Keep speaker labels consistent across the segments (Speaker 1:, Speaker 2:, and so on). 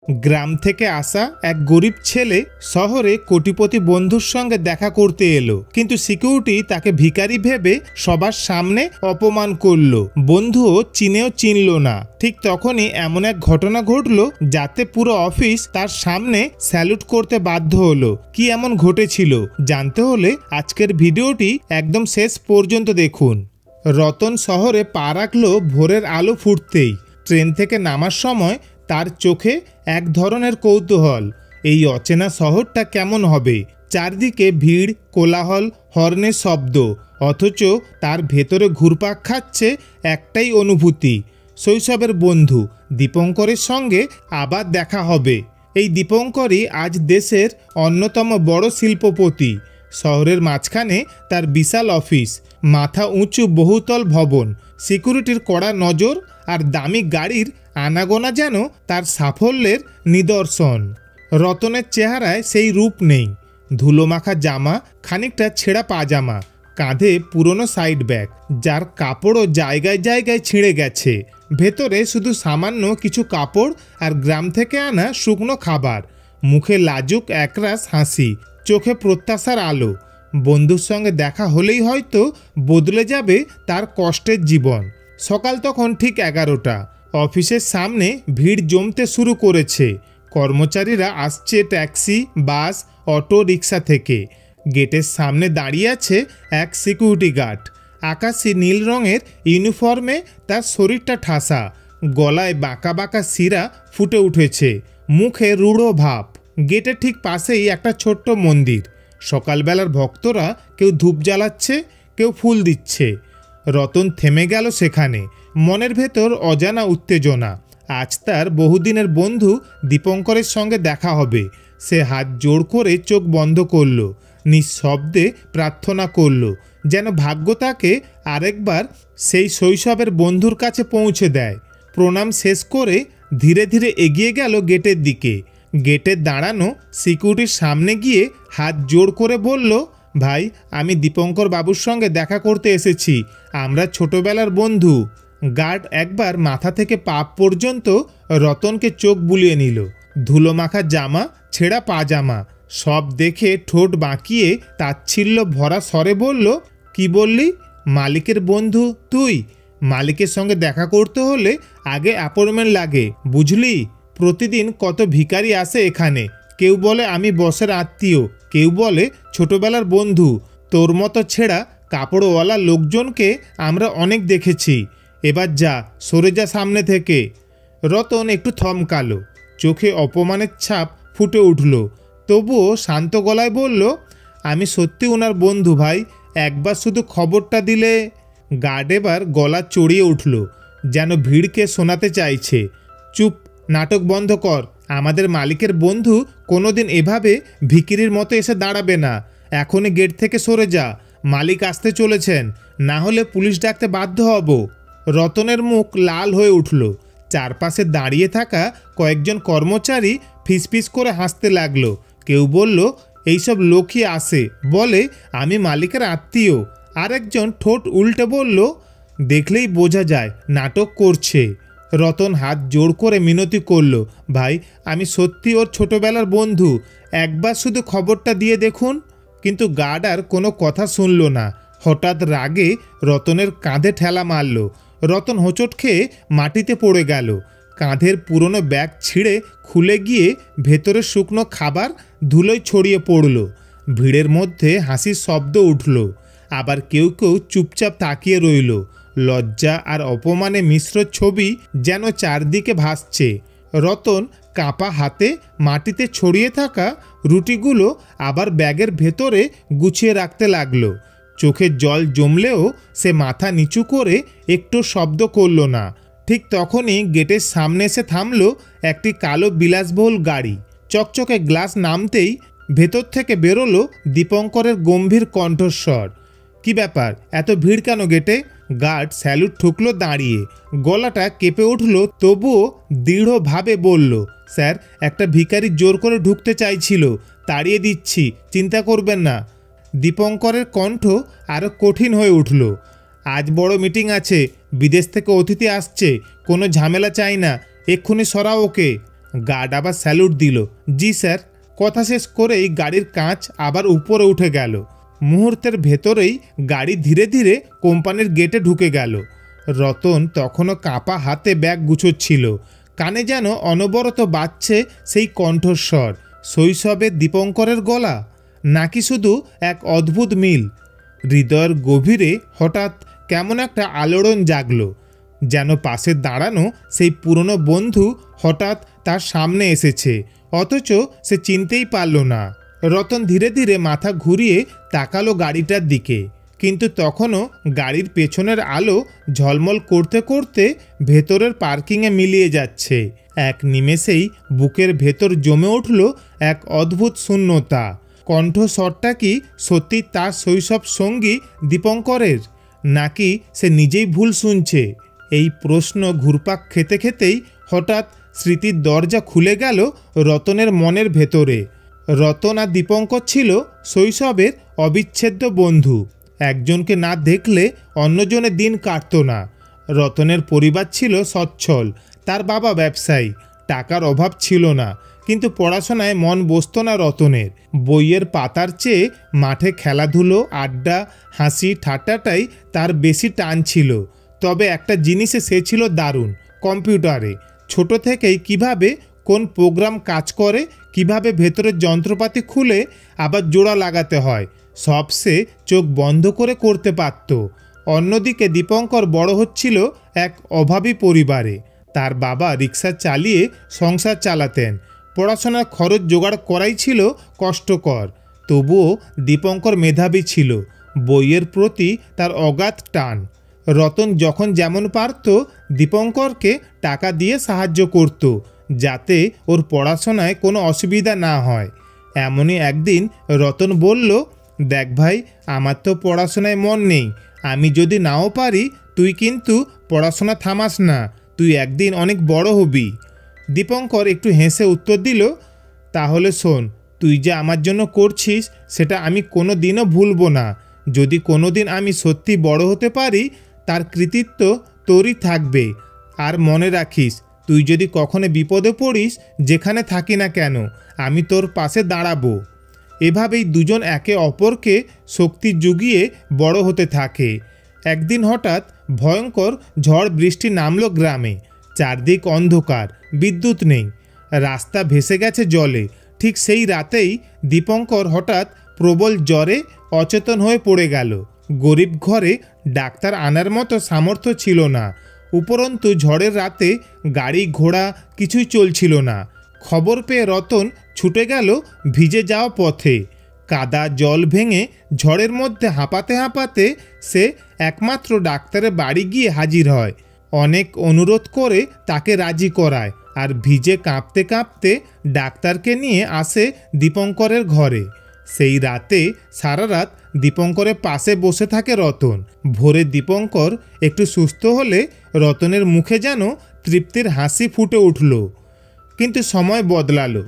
Speaker 1: গ্রাম থেকে আসা এক গরিব ছেলে শহরে কোটিপতি বন্ধুর সঙ্গে দেখা করতে এলো, কিন্তু সিকিউরিটি তাকে ভিখারি ভেবে সবার সামনে অপমান করলো। বন্ধুও চিনেও চিনল না। ঠিক তখনই এমন এক ঘটনা ঘটলো যাতে পুরো অফিস তার সামনে স্যালুট করতে বাধ্য হলো। কি এমন ঘটেছিল জানতে হলে আজকের ভিডিওটি একদম শেষ পর্যন্ত দেখুন। রতন শহরে পা রাখলো ভোরের আলো ফুটতেই। ট্রেন থেকে নামার সময় তার চোখে এক ধরনের কৌতূহল, এই অচেনা শহরটা কেমন হবে। চারদিকে ভিড়, কোলাহল, হর্নের শব্দ, অথচ তার ভেতরে ঘুরপাক খাচ্ছে একটাই অনুভূতি, শৈশবের বন্ধু দীপঙ্করের সঙ্গে আবার দেখা হবে। এই দীপঙ্করই আজ দেশের অন্যতম বড় শিল্পপতি। শহরের মাঝখানে তার বিশাল অফিস, মাথা উঁচু বহুতল ভবন, সিকিউরিটির কড়া নজর আর দামি গাড়ির আনাগোনা যেন তার সাফল্যের নিদর্শন। রতনের চেহারায় সেই রূপ নেই। ধুলোমাখা জামা, খানিকটা ছেঁড়া পাজামা, কাঁধে পুরনো সাইড ব্যাগ যার কাপড়ও জায়গায় জায়গায় ছিঁড়ে গেছে। ভেতরে শুধু সামান্য কিছু কাপড় আর গ্রাম থেকে আনা শুকনো খাবার। মুখে লাজুক একরাশ হাসি, চোখে প্রত্যাশার আলো। বন্ধুর সঙ্গে দেখা হলেই হয়তো বদলে যাবে তার কষ্টের জীবন। সকাল তখন ঠিক 11টা। অফিসের সামনে ভিড় জমতে শুরু করেছে। কর্মচারীরা আসছে ট্যাক্সি, বাস, অটো রিক্সা থেকে। গেটের সামনে দাঁড়িয়ে আছে এক সিকিউরিটি গার্ড। আকাশি নীল রঙের ইউনিফর্মে তার শরীরটা ঠাসা, গলায় বাঁকা বাঁকা শিরা ফুটে উঠেছে, মুখে রূঢ় ভাব। গেটের ঠিক পাশেই একটা ছোট্ট মন্দির। সকালবেলার ভক্তরা কেউ ধূপ জ্বালাচ্ছে, কেউ ফুল দিচ্ছে। রতন থেমে গেল সেখানে, মনের ভেতর অজানা উত্তেজনা। আজ তার বহুদিনের বন্ধু দীপঙ্করের সঙ্গে দেখা হবে। সে হাত জোড় করে চোখ বন্ধ করল, নিঃশব্দে প্রার্থনা করল যেন ভাগ্য তাকে আরেকবার সেই শৈশবের বন্ধুর কাছে পৌঁছে দেয়। প্রণাম শেষ করে ধীরে ধীরে এগিয়ে গেল গেটের দিকে। গেটে দাঁড়ানো সিকিউরিটির সামনে গিয়ে হাত জোড় করে বলল, ভাই, আমি দীপঙ্কর বাবুর সঙ্গে দেখা করতে এসেছি, আমরা ছোটবেলার বন্ধু। গার্ড একবার মাথা থেকে পা পর্যন্ত রতনকে চোখ বুলিয়ে নিল। ধুলোমাখা জামা, ছেঁড়া পাজামা, সব দেখে ঠোঁট বাঁকিয়ে তাচ্ছিল্য ভরা স্বরে বলল, কি বললি? মালিকের বন্ধু তুই? মালিকের সঙ্গে দেখা করতে হলে আগে অ্যাপয়েন্টমেন্ট লাগে, বুঝলি? প্রতিদিন কত ভিখারি আসে এখানে, কেউ বলে আমি বসের আত্মীয়, কেউ বলে ছোটবেলার বন্ধু। তোর মতো ছেঁড়া কাপড়ওয়ালা লোকজনকে আমরা অনেক দেখেছি। এবার যা, সরে যা সামনে থেকে। রতন একটু থমকালো, চোখে অপমানের ছাপ ফুটে উঠল। তবুও শান্ত গলায় বলল, আমি সত্যি ওনার বন্ধু ভাই, একবার শুধু খবরটা দিলে। গার্ড এবার গলা চড়িয়ে উঠল, যেন ভিড়কে শোনাতে চাইছে, চুপ, নাটক বন্ধ কর। আমাদের মালিকের বন্ধু কোনোদিন এভাবে ভিখিরির মতো এসে দাঁড়াবে না। এখনই গেট থেকে সরে যা, মালিক আসতে চলেছেন, না হলে পুলিশ ডাকতে বাধ্য হব। রতনের মুখ লাল হয়ে উঠল। চারপাশে দাঁড়িয়ে থাকা কয়েকজন কর্মচারী ফিসফিস করে হাসতে লাগলো। কেউ বলল, এইসব লোকই আসে, বলে আমি মালিকের আত্মীয়। আরেকজন ঠোঁট উল্টে বলল, দেখলেই বোঝা যায় নাটক করছে। রতন হাত জোড় করে মিনতি করল, ভাই, আমি সত্যি ওর ছোটবেলার বন্ধু, একবার শুধু খবরটা দিয়ে দেখুন। কিন্তু গার্ড আর কোনো কথা শুনল না। হঠাৎ রাগে রতনের কাঁধে ঠেলা মারল। রতন হোঁচট খেয়ে মাটিতে পড়ে গেল। কাঁধের পুরনো ব্যাগ ছিঁড়ে খুলে গিয়ে ভেতরে শুকনো খাবার ধুলোয় ছড়িয়ে পড়ল। ভিড়ের মধ্যে হাসির শব্দ উঠল। আবার কেউ কেউ চুপচাপ তাকিয়ে রইল। লজ্জা আর অপমানে মিশ্র ছবি যেন চারদিকে ভাসছে। রতন কাঁপা হাতে মাটিতে ছড়িয়ে থাকা রুটিগুলো আবার ব্যাগের ভেতরে গুছিয়ে রাখতে লাগলো। চোখে জল জমলেও সে মাথা নিচু করে একটু শব্দ করল না। ঠিক তখনই গেটের সামনে এসে থামল একটি কালো বিলাসবহুল গাড়ি। চকচকে গ্লাস নামতেই ভেতর থেকে বেরোলো দীপঙ্করের গম্ভীর কণ্ঠস্বর, কি ব্যাপার, এত ভিড় কেন গেটে? গার্ড স্যালুট ঠুকলো দাঁড়িয়ে। গলাটা কেঁপে উঠল, তবুও দৃঢ়ভাবে বলল, স্যার, একটা ভিখারি জোর করে ঢুকতে চাইছিল, তাড়িয়ে দিচ্ছি, চিন্তা করবেন না। দীপঙ্করের কণ্ঠ আরও কঠিন হয়ে উঠল। আজ বড় মিটিং আছে, বিদেশ থেকে অতিথি আসছে, কোনো ঝামেলা চাই না, এক্ষুনি সরাও ওকে। গার্ড আবার স্যালুট দিল। জি স্যার। কথা শেষ করেই গাড়ির কাঁচ আবার উপরে উঠে গেল। মুহূর্তের ভেতরেই গাড়ি ধীরে ধীরে কোম্পানির গেটে ঢুকে গেল। রতন তখনও কাঁপা হাতে ব্যাগ গুছোচ্ছিল। কানে যেন অনবরত বাজছে সেই কণ্ঠস্বর। শৈশবের দীপঙ্করের গলা, নাকি শুধু এক অদ্ভুত মিল? হৃদয়ের গভীরে হঠাৎ কেমন একটা আলোড়ন জাগলো, যেন পাশে দাঁড়ানো সেই পুরনো বন্ধু হঠাৎ তার সামনে এসেছে, অথচ সে চিনতেই পারল না। রতন ধীরে ধীরে মাথা ঘুরিয়ে তাকালো গাড়িটার দিকে, কিন্তু তখনও গাড়ির পেছনের আলো ঝলমল করতে করতে ভেতরের পার্কিংয়ে মিলিয়ে যাচ্ছে। এক নিমেষেই বুকের ভেতর জমে উঠল এক অদ্ভুত শূন্যতা। কণ্ঠস্বরটা কি সত্যি তার শৈশব সঙ্গী দীপঙ্করের, নাকি সে নিজেই ভুল শুনছে? এই প্রশ্ন ঘুরপাক খেতে খেতেই হঠাৎ স্মৃতির দরজা খুলে গেল রতনের মনের ভেতরে। রতন আর দীপঙ্কর ছিল শৈশবের অবিচ্ছেদ্য বন্ধু। একজনকে না দেখলে অন্যজনের দিন কাটতো না। রতনের পরিবার ছিল সচ্ছল, তার বাবা ব্যবসায়ী, টাকার অভাব ছিল না, কিন্তু পড়াশোনায় মন বসতো না রতনের। বইয়ের পাতার চেয়ে মাঠে খেলাধুলো, আড্ডা, হাসি ঠাট্টাটাই তার বেশি টান ছিল। তবে একটা জিনিসে সে ছিল দারুণ, কম্পিউটারে। ছোট থেকেই কিভাবে কোন প্রোগ্রাম কাজ করে, কিভাবে ভেতরের যন্ত্রপাতি খুলে আবার জোড়া লাগাতে হয়, সব সে চোখ বন্ধ করে করতে পারত। অন্যদিকে দীপঙ্কর বড় হচ্ছিল এক অভাবী পরিবারে। তার বাবা রিক্সা চালিয়ে সংসার চালাতেন। পড়াশোনার খরচ জোগাড় করাই ছিল কষ্টকর। তবুও দীপঙ্কর মেধাবী ছিল, বইয়ের প্রতি তার অগাধ টান। রতন যখন যেমন পারত দীপঙ্করকে টাকা দিয়ে সাহায্য করত, যাতে ওর পড়াশোনায় কোনো অসুবিধা না হয়। এমনই একদিন রতন বলল, দেখ ভাই, আমার তো পড়াশোনায় মন নেই, আমি যদি নাও পারি তুই কিন্তু পড়াশোনা থামাস না, তুই একদিন অনেক বড় হবি। দীপঙ্কর একটু হেসে উত্তর দিল, তাহলে শোন, তুই যে আমার জন্য করছিস সেটা আমি কোনো দিনও ভুলব না। যদি কোনো দিন আমি সত্যি বড় হতে পারি, তার কৃতিত্ব তোরই থাকবে। আর মনে রাখিস, তুই যদি কখনো বিপদে পড়িস, যেখানে থাকি না কেন, আমি তোর পাশে দাঁড়াবো। এভাবেই দুজন একে অপরকে শক্তি জুগিয়ে বড় হতে থাকে। একদিন হঠাৎ ভয়ঙ্কর ঝড় বৃষ্টি নামলো গ্রামে। চারদিক অন্ধকার, বিদ্যুৎ নেই, রাস্তা ভেসে গেছে জলে। ঠিক সেই রাতেই দীপঙ্কর হঠাৎ প্রবল জ্বরে অচেতন হয়ে পড়ে গেল। গরিব ঘরে ডাক্তার আনার মতো সামর্থ্য ছিল না। উপরন্তু ঝড়ের রাতে গাড়ি ঘোড়া কিছুই চলছিল না। খবর পেয়ে রতন ছুটে গেল ভিজে যাওয়া পথে। কাদা জল ভেঙে ঝড়ের মধ্যে হাঁপাতে হাঁপাতে সে একমাত্র ডাক্তারের বাড়ি গিয়ে হাজির হয়। অনেক অনুরোধ করে তাকে রাজি করায়, আর ভিজে কাঁপতে কাঁপতে ডাক্তারকে নিয়ে আসে দীপঙ্করের ঘরে। সেই রাতে সারা রাত দীপঙ্করের পাশে বসে থাকে রতন। ভোরে দীপঙ্কর একটু সুস্থ হলে রতনের মুখে যেন তৃপ্তির হাসি ফুটে উঠল। কিন্তু সময় বদলালো।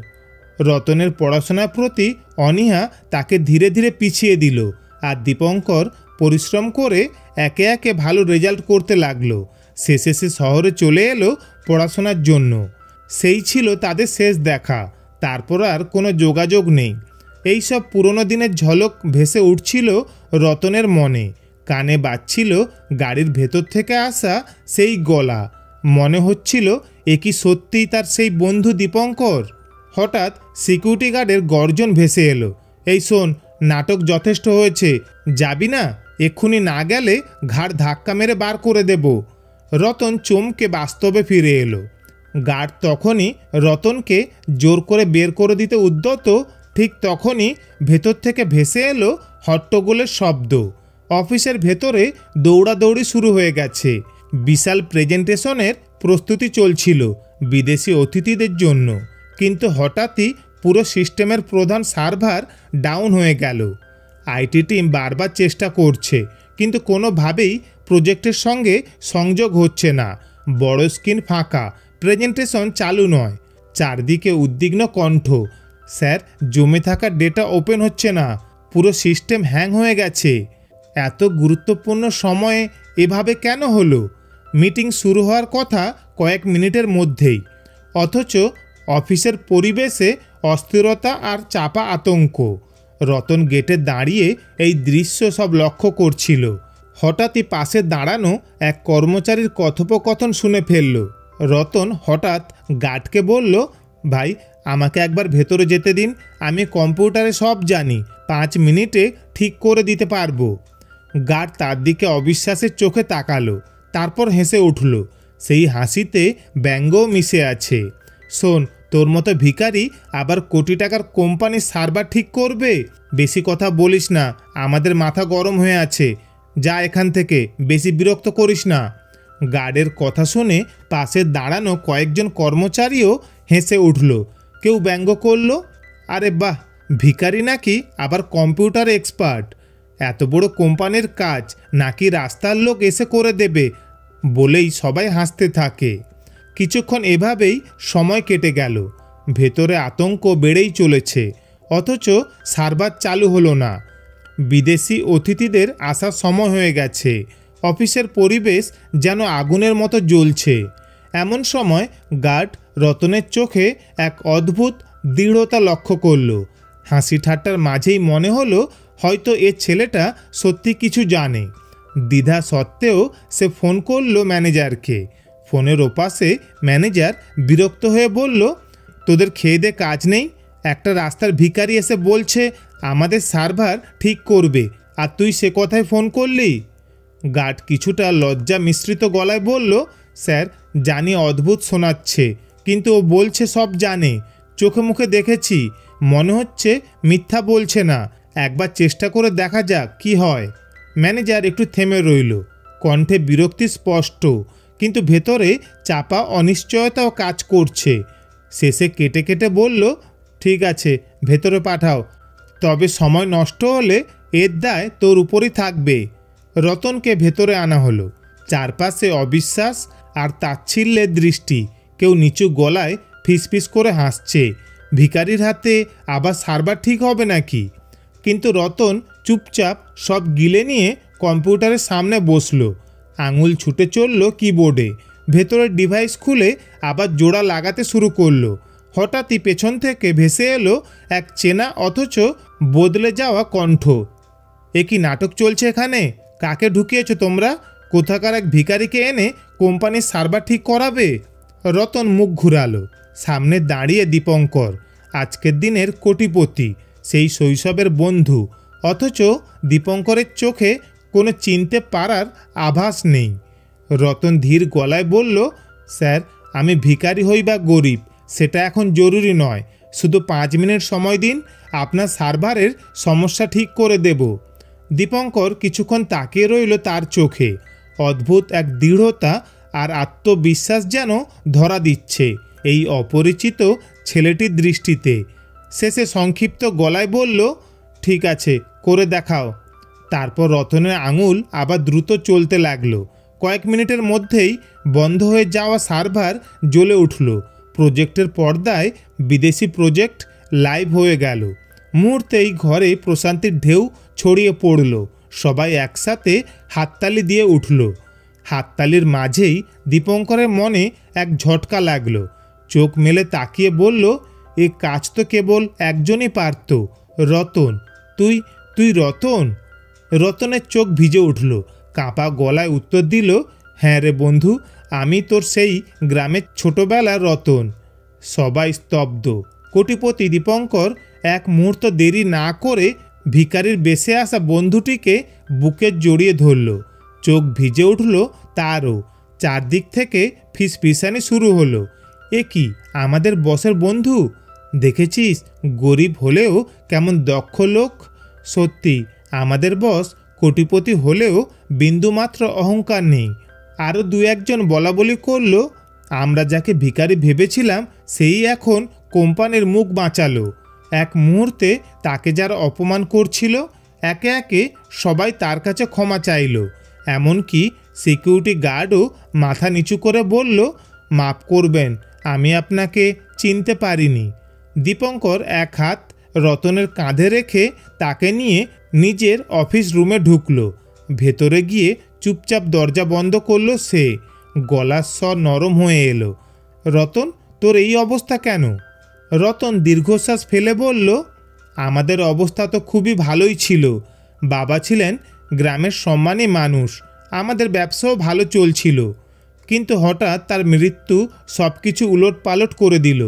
Speaker 1: রতনের পড়াশোনার প্রতি অনীহা তাকে ধীরে ধীরে পিছিয়ে দিল, আর দীপঙ্কর পরিশ্রম করে একে একে ভালো রেজাল্ট করতে লাগলো। শেষে সে শহরে চলে এলো পড়াশোনার জন্য। সেই ছিল তাদের শেষ দেখা। তারপর আর কোনো যোগাযোগ নেই। এই সব পুরনো দিনের ঝলক ভেসে উঠছিল রতনের মনে। কানে বাজছিল গাড়ির ভেতর থেকে আসা সেই গলা। মনে হচ্ছিল এ কি সত্যিই তার সেই বন্ধু দীপঙ্কর? হঠাৎ সিকিউরিটি গার্ডের গর্জন ভেসে এলো, এই শোন, নাটক যথেষ্ট হয়েছে, যাবি না? এক্ষুনি না গেলে ঘাড় ধাক্কা মেরে বার করে দেব। রতন চমকে বাস্তবে ফিরে এলো। গার্ড তখনই রতনকে জোর করে বের করে দিতে উদ্যত। ঠিক তখনই ভেতর থেকে ভেসে এলো হট্টগোলের শব্দ। অফিসের ভেতরে দৌড়াদৌড়ি শুরু হয়ে গেছে। বিশাল প্রেজেন্টেশনের প্রস্তুতি চলছিল বিদেশি অতিথিদের জন্য। কিন্তু হঠাৎই পুরো সিস্টেমের প্রধান সার্ভার ডাউন হয়ে গেল। আইটি টিম বারবার চেষ্টা করছে, কিন্তু কোনোভাবেই প্রজেক্টের সঙ্গে সংযোগ হচ্ছে না। বড় স্ক্রিন ফাঁকা, প্রেজেন্টেশন চালু নয়। চারদিকে উদ্বিগ্ন কণ্ঠ, স্যার, জমে থাকা ডেটা ওপেন হচ্ছে না, পুরো সিস্টেম হ্যাং হয়ে গেছে। এত গুরুত্বপূর্ণ সময়ে এভাবে কেন হলো? মিটিং শুরু হওয়ার কথা কয়েক মিনিটের মধ্যেই, অথচ অফিসের পরিবেশে অস্থিরতা আর চাপা আতঙ্ক। রতন গেটে দাঁড়িয়ে এই দৃশ্য সব লক্ষ্য করছিল। হঠাৎই পাশে দাঁড়ানো এক কর্মচারীর কথোপকথন শুনে ফেলল। রতন হঠাৎ গার্ডকে বলল, ভাই আমাকে একবার ভেতরে যেতে দিন, আমি কম্পিউটারে সব জানি, 5 মিনিটে ঠিক করে দিতে পারবো। গার্ড তার দিকে অবিশ্বাসের চোখে তাকালো, তারপর হেসে উঠল। সেই হাসিতে ব্যঙ্গও মিশে আছে। শোন, তোর মতো ভিখারি আবার কোটি টাকার কোম্পানির সার্ভার ঠিক করবে? বেশি কথা বলিস না, আমাদের মাথা গরম হয়ে আছে। যা এখান থেকে, বেশি বিরক্ত করিস না। গার্ডের কথা শুনে পাশে দাঁড়ানো কয়েকজন কর্মচারীও হেসে উঠল। কেউ ব্যঙ্গ করল, আরে বাহ, ভিখারি নাকি আবার কম্পিউটার এক্সপার্ট, এত বড় কোম্পানির কাজ নাকি রাস্তার লোক এসে করে দেবে, বলেই সবাই হাসতে থাকে। কিছুক্ষণ এভাবেই সময় কেটে গেল। ভেতরে আতঙ্ক বেড়েই চলেছে, অথচ সার্ভার চালু হলো না। বিদেশি অতিথিদের আসার সময় হয়ে গেছে। অফিসের পরিবেশ যেন আগুনের মতো জ্বলছে। এমন সময় গার্ড রতনের চোখে এক অদ্ভুত দৃঢ়তা লক্ষ্য করল। হাসি ঠাট্টার মাঝেই মনে হলো হয়তো এ ছেলেটা সত্যি কিছু জানে। দ্বিধা সত্ত্বেও সে ফোন করল ম্যানেজারকে। ফোনের ওপাশে ম্যানেজার বিরক্ত হয়ে বলল, তোদের খেয়ে দে কাজ নেই? একটা রাস্তার ভিখারি এসে বলছে আমাদের সার্ভার ঠিক করবে, আর তুই সে কথায় ফোন করলি? গার্ড কিছুটা লজ্জা মিশ্রিত গলায় বলল, স্যার জানি অদ্ভুত শোনাচ্ছে, কিন্তু ও বলছে সব জানে, চোখে মুখে দেখেছি, মনে হচ্ছে মিথ্যা বলছে না, একবার চেষ্টা করে দেখা যাক কি হয়। ম্যানেজার একটু থেমে রইল, কণ্ঠে বিরক্তি স্পষ্ট, কিন্তু ভেতরে চাপা অনিশ্চয়তাও কাজ করছে। শেষে কেটে কেটে বলল, ঠিক আছে, ভেতরে পাঠাও, তবে সময় নষ্ট হলে এর দায় তোর উপরই থাকবে। রতনকে ভেতরে আনা হলো। চারপাশে অবিশ্বাস আর তাচ্ছিল্যের দৃষ্টি। কেউ নিচু গলায় ফিসফিস করে হাসছে, ভিখারির হাতে আবার সার্ভার ঠিক হবে নাকি? কিন্তু রতন চুপচাপ সব গিলে নিয়ে কম্পিউটারের সামনে বসলো। আঙুল ছুটে চলল কিবোর্ডে। ভেতরের ডিভাইস খুলে আবার জোড়া লাগাতে শুরু করলো। হঠাৎই পেছন থেকে ভেসে এলো এক চেনা অথচ বদলে যাওয়া কণ্ঠ। এ কি নাটক চলছে এখানে? কাকে ঢুকিয়েছো তোমরা? কোথাকার এক ভিখারিকে এনে কোম্পানির সার্ভার ঠিক করাবে? রতন মুখ ঘুরালো। সামনে দাঁড়িয়ে দীপঙ্কর, আজকের দিনের কোটিপতি, সেই শৈশবের বন্ধু। অথচ দীপঙ্করের চোখে কোনো চিনতে পারার আভাস নেই। রতন ধীর গলায় বলল, স্যার আমি ভিখারি হই বা গরিব সেটা এখন জরুরি নয়, শুধু 5 মিনিট সময় দিন, আপনার সার্ভারের সমস্যা ঠিক করে দেব। দীপঙ্কর কিছুক্ষণ তাকিয়ে রইল তার চোখে। অদ্ভুত এক দৃঢ়তা আর আত্মবিশ্বাস যেন ধরা দিচ্ছে এই অপরিচিত ছেলেটির দৃষ্টিতে। শেষে সংক্ষিপ্ত গলায় বলল, ঠিক আছে, করে দেখাও। তারপর রতনের আঙুল আবার দ্রুত চলতে লাগলো। কয়েক মিনিটের মধ্যেই বন্ধ হয়ে যাওয়া সার্ভার জ্বলে উঠল। প্রজেক্টের পর্দায় বিদেশি প্রজেক্ট লাইভ হয়ে গেল। মুহূর্তেই ঘরে প্রশান্তির ঢেউ ছড়িয়ে পড়ল। সবাই একসাথে হাততালি দিয়ে উঠল। হাততালির মাঝেই দীপঙ্করের মনে এক ঝটকা লাগলো। চোখ মেলে তাকিয়ে বলল, এ কাজ তো কেবল একজনই পারত, রতন। তুই রতন? রতনের চোখ ভিজে উঠল। কাঁপা গলায় উত্তর দিল, হ্যাঁ রে বন্ধু, আমি তোর সেই গ্রামের ছোটবেলার রতন। সবাই স্তব্ধ। কোটিপতি দীপঙ্কর এক মুহূর্ত দেরি না করে ভিখারির বেশে আসা বন্ধুটিকে বুকে জড়িয়ে ধরল। চোখ ভিজে উঠল তারও। চারদিক থেকে ফিসফিসানি শুরু হলো, এ কি আমাদের বসের বন্ধু? দেখেছিস গরিব হলেও কেমন দক্ষ লোক। সত্যি আমাদের বস কোটিপতি হলেও বিন্দুমাত্র অহংকার নেই। আরও 2-1জন বলা বলি করল, আমরা যাকে ভিখারি ভেবেছিলাম সেই এখন কোম্পানির মুখ বাঁচালো। এক মুহূর্তে তাকে যারা অপমান করছিল একে একে সবাই তার কাছে ক্ষমা চাইল। এমনকি সিকিউরিটি গার্ডও মাথা নিচু করে বলল, মাফ করবেন, আমি আপনাকে চিনতে পারিনি। দীপঙ্কর এক হাত রতনের কাঁধে রেখে তাকে নিয়ে নিজের অফিস রুমে ঢুকল। ভেতরে গিয়ে চুপচাপ দরজা বন্ধ করল সে। গলার স্বর নরম হয়ে এলো, রতন তোর এই অবস্থা কেন? রতন দীর্ঘশ্বাস ফেলে বলল, আমাদের অবস্থা তো খুবই ভালোই ছিল। বাবা ছিলেন গ্রামের সম্মানী মানুষ, আমাদের ব্যবসাও ভালো চলছিল, কিন্তু হঠাৎ তার মৃত্যু সব কিছু উলটপালট করে দিল।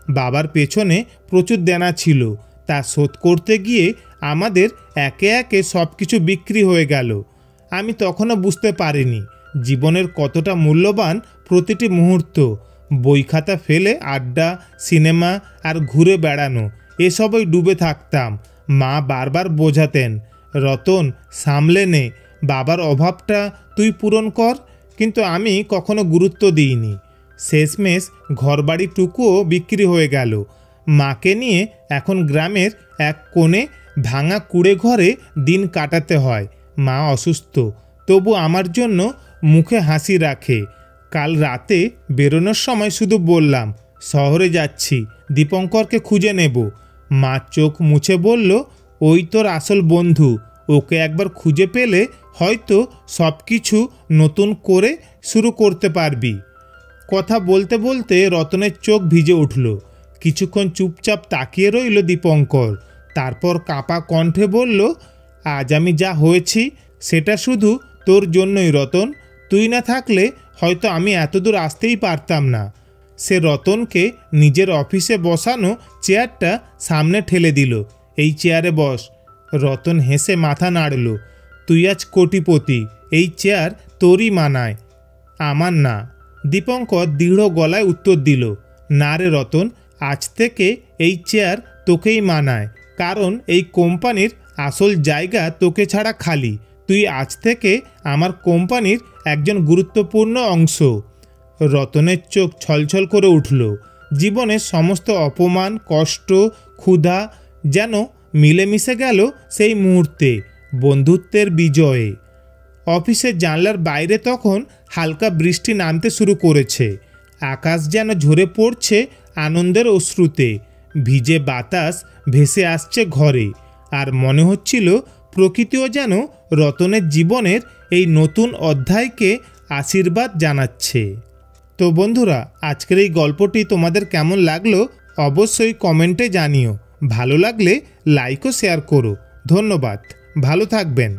Speaker 1: বাবার পেছনে প্রচুর দেনা ছিল, তা শোধ করতে গিয়ে আমাদের একে একে সব কিছু বিক্রি হয়ে গেল। আমি তখনও বুঝতে পারিনি জীবনের কতটা মূল্যবান প্রতিটি মুহূর্ত। বই খাতা ফেলে আড্ডা, সিনেমা আর ঘুরে বেড়ানো এসবই ডুবে থাকতাম। মা বারবার বোঝাতেন, রতন সামলে নে, বাবার অভাবটা তুই পূরণ কর, কিন্তু আমি কখনো গুরুত্ব দিইনি। শেষমেশ ঘরবাড়িটুকুও বিক্রি হয়ে গেল। মাকে নিয়ে এখন গ্রামের এক কোণে ভাঙা কুড়ে ঘরে দিন কাটাতে হয়। মা অসুস্থ, তবু আমার জন্য মুখে হাসি রাখে। কাল রাতে বেরোনোর সময় শুধু বললাম, শহরে যাচ্ছি, দীপঙ্করকে খুঁজে নেব। মা চোখ মুছে বলল, ওই তোর আসল বন্ধু, ওকে একবার খুঁজে পেলে হয়তো সব কিছু নতুন করে শুরু করতে পারবি। কথা বলতে বলতে রতনের চোখ ভিজে উঠল। কিছুক্ষণ চুপচাপ তাকিয়ে রইল দীপঙ্কর, তারপর কাঁপা কণ্ঠে বলল, আজ আমি যা হয়েছি সেটা শুধু তোর জন্যই রতন। তুই না থাকলে হয়তো আমি এতদূর আসতেই পারতাম না। সে রতনকে নিজের অফিসে বসানো চেয়ারটা সামনে ঠেলে দিল। এই চেয়ারে বস। রতন হেসে মাথা নাড়ল। তুই আজ কোটিপতি, এই চেয়ার তোরই মানায়, আমার না। দীপঙ্কর দৃঢ় গলায় উত্তর দিল, না রে রতন, আজ থেকে এই চেয়ার তোকেই মানায়, কারণ এই কোম্পানির আসল জায়গা তোকে ছাড়া খালি। তুই আজ থেকে আমার কোম্পানির একজন গুরুত্বপূর্ণ অংশ। রতনের চোখ ছলছল করে উঠল। জীবনের সমস্ত অপমান, কষ্ট, ক্ষুধা যেন মিলেমিশে গেল সেই মুহূর্তে বন্ধুত্বের বিজয়ে। অফিসের জানলার বাইরে তখন হালকা বৃষ্টি নামতে শুরু করেছে। আকাশ যেন ঝরে পড়ছে আনন্দের অশ্রুতে। ভিজে বাতাস ভেসে আসছে ঘরে, আর মনে হচ্ছিল প্রকৃতিও যেন রতনের জীবনের এই নতুন অধ্যায়কে আশীর্বাদ জানাচ্ছে। তো বন্ধুরা, আজকের এই গল্পটি তোমাদের কেমন লাগলো অবশ্যই কমেন্টে জানিও। ভালো লাগলে লাইক ও শেয়ার করো। ধন্যবাদ, ভালো থাকবেন।